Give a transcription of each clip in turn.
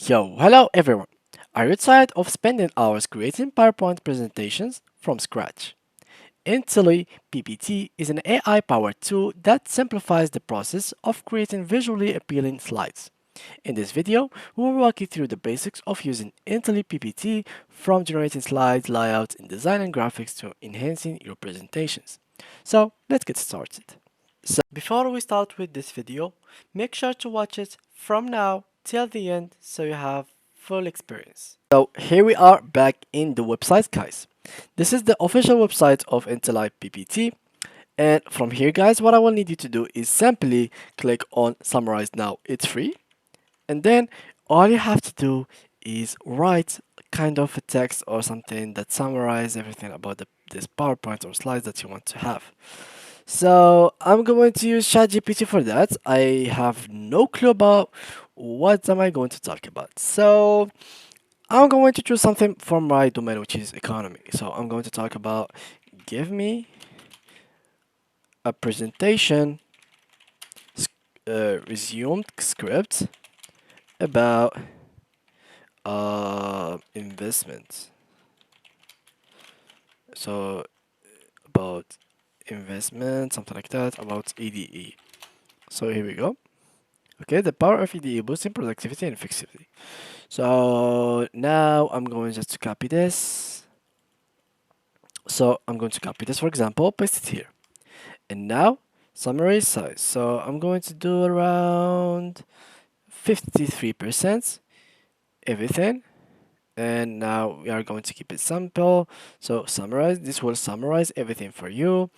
Yo, hello everyone! Are you tired of spending hours creating PowerPoint presentations from scratch? Intelli PPT is an AI-powered tool that simplifies the process of creating visually appealing slides. In this video, we will walk you through the basics of using Intelli PPT, from generating slides, layouts, and design and graphics to enhancing your presentations. So let's get started. So before we start with this video, make sure to watch it from now till the end so you have full experience. So here we are back in the website, guys. This is the official website of Intelli PPT, and from here, guys, what I will need you to do is simply click on summarize now. It's free, and then all you have to do is write kind of a text or something that summarizes everything about this PowerPoint or slides that you want to have. So I'm going to use ChatGPT for that. I have no clue about what am I going to talk about. So I'm going to choose something from my domain, which is economy. So I'm going to talk about give me a presentation resumed script about investment. So about investment, something like that, about EDE. So here we go. Okay, the power of EDE boosting productivity and efficiency. So now I'm going just to copy this. So I'm going to copy this, for example, paste it here. And now summary size. So I'm going to do around 53% everything. And now we are going to keep it simple. So summarize, this will summarize everything for you.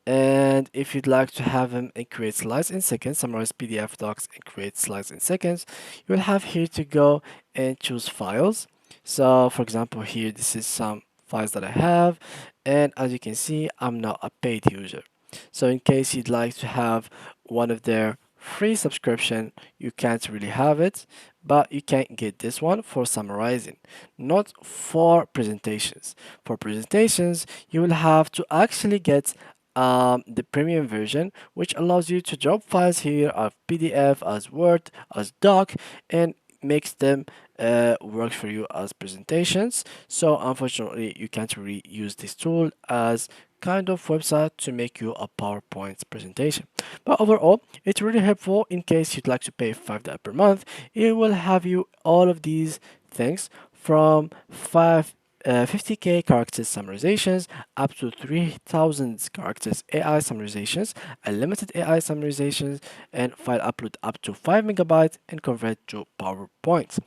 And if you'd like to have them and create slides in seconds, summarize PDF docs and create slides in seconds, you will have here to go and choose files. So for example, here, this is some files that I have. And as you can see, I'm not a paid user. So in case you'd like to have one of their free subscription, you can't really have it, but you can get this one for summarizing, not for presentations. For presentations, you will have to actually get the premium version, which allows you to drop files here as PDF, as Word, as doc, and makes them work for you as presentations. So unfortunately, you can't really use this tool as kind of website to make you a PowerPoint presentation. But overall, it's really helpful in case you'd like to pay $5 per month. It will have you all of these things from 50k characters summarizations up to 3000 characters AI summarizations, unlimited AI summarizations, and file upload up to 5 megabytes and convert to PowerPoint.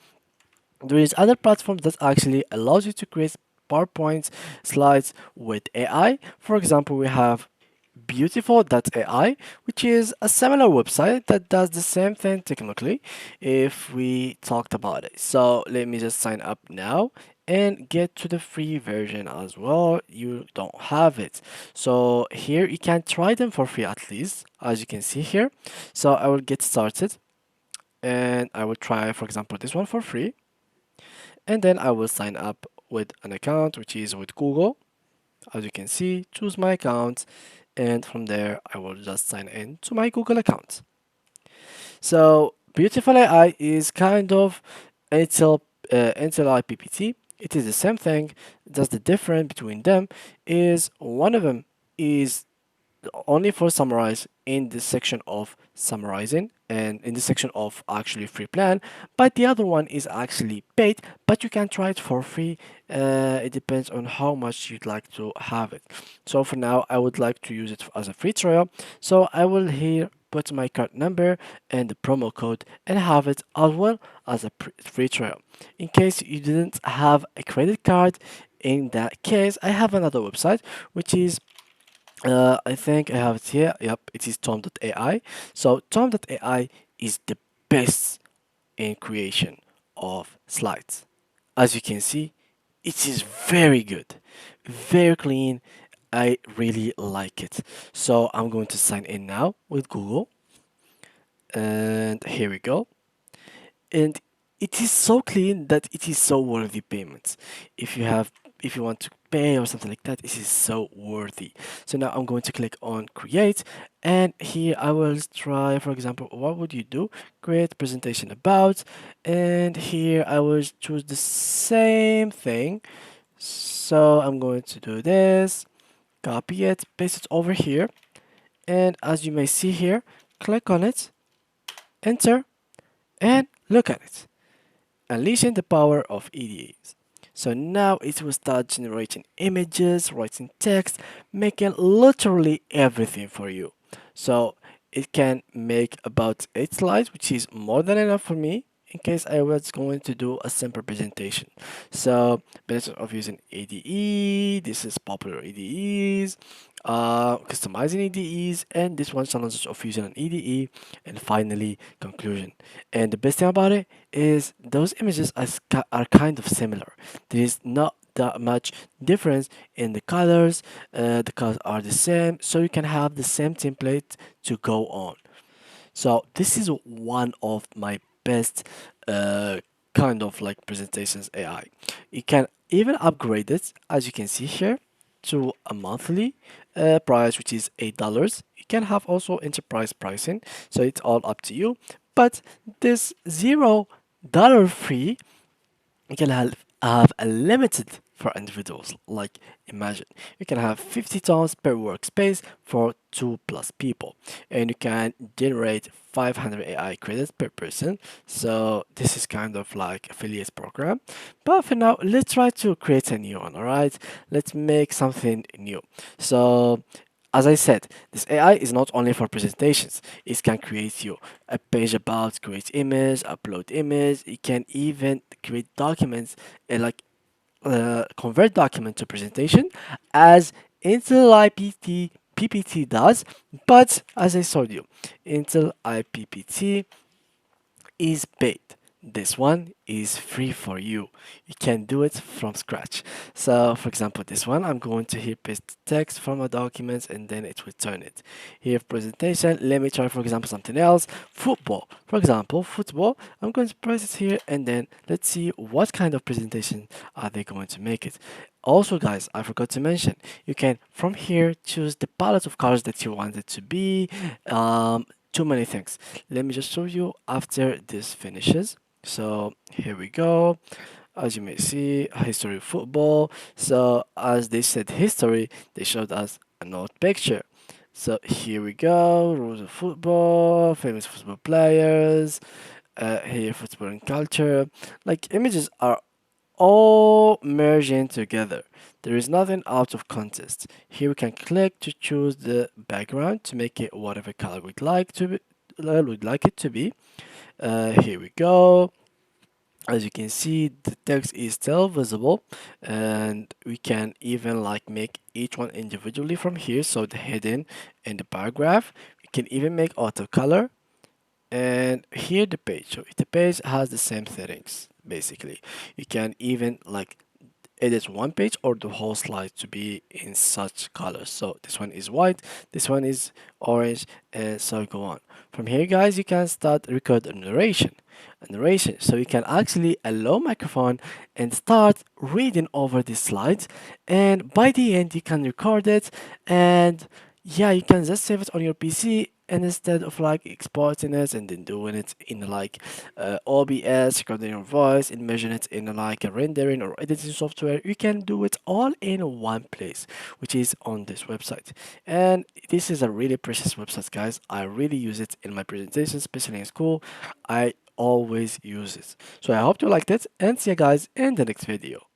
There is other platforms that actually allows you to create PowerPoint slides with AI. For example, we have beautiful.ai, which is a similar website that does the same thing technically if we talked about it. So let me just sign up now and get to the free version as well. You don't have it. So here you can try them for free at least, as you can see here. So I will get started and I will try, for example, this one for free. And then I will sign up with an account, which is with Google. As you can see, choose my account, and from there I will just sign in to my Google account. So Beautiful AI is kind of Intel PPT. It is the same thing. Just the difference between them is one of them is only for summarize in the section of summarizing and in the section of actually free plan, but the other one is actually paid, but you can try it for free. It depends on how much you'd like to have it. So for now I would like to use it as a free trial, so I will here put my card number and the promo code and have it as well as a free trial. In case you didn't have a credit card, in that case I have another website, which is I think I have it here. Yep, it is Tom.ai. So Tom.ai is the best in creation of slides. As you can see, it is very good, very clean. I really like it. So I'm going to sign in now with Google. And here we go. And it is so clean that it is so worthy payments. If you want to pay or something like that, this is so worthy. So now I'm going to click on create, and here I will try, for example, what would you do? Create presentation about, and here I will choose the same thing. So I'm going to do this, copy it, paste it over here, and as you may see here, click on it, enter, and look at it, unleashing the power of EDAs. So now it will start generating images, writing text, making literally everything for you. So it can make about 8 slides, which is more than enough for me in case I was going to do a simple presentation. So benefits of using ADE, this is popular ADEs, customizing EDEs, and this one challenges of using an EDE, and finally conclusion. And the best thing about it is those images are kind of similar. There is not that much difference in the colors. The colors are the same, so you can have the same template to go on. So this is one of my best uh, kind of like presentations AI. You can even upgrade it, as you can see here, to a monthly price, which is $8. You can have also enterprise pricing, so it's all up to you. But this $0 free, you can have a limited for individuals. Like imagine you can have 50 tons per workspace for 2+ people, and you can generate 500 AI credits per person. So this is kind of like affiliate program. But for now, let's try to create a new one. All right, let's make something new. So as I said, this AI is not only for presentations. It can create you a page about, create image, upload image. It can even create documents, like convert document to presentation, as Intel PPT does. But as I told you, Intel IPPT is paid. This one is free for you. You can do it from scratch. So for example, this one, I'm going to here paste text from a document and then it will turn it. Here presentation, let me try for example something else. Football. For example, football, I'm going to press it here and then let's see what kind of presentation are they going to make it. Also guys, I forgot to mention, you can from here choose the palette of colors that you want it to be. Too many things. Let me just show you after this finishes. So here we go. As you may see, history of football. So as they said history, they showed us an old picture. So here we go, rules of football, famous football players, here football and culture. Like images are all merging together. There is nothing out of context. Here we can click to choose the background to make it whatever color we'd like it to be. Here we go. As you can see, the text is still visible, and we can even like make each one individually from here. So the heading and the paragraph, we can even make auto color, and here the page. So the page has the same settings basically. You can even like edit one page or the whole slide to be in such colors. So this one is white, this one is orange, and so go on. From here guys, you can start record a narration, so you can actually allow microphone and start reading over these slides, and by the end you can record it, and yeah, you can just save it on your PC, and instead of like exporting it and then doing it in like OBS, recording your voice and measuring it in like a rendering or editing software, you can do it all in one place, which is on this website. And this is a really precious website, guys. I really use it in my presentations, especially in school. I always use it. So I hope you liked it, and see you guys in the next video.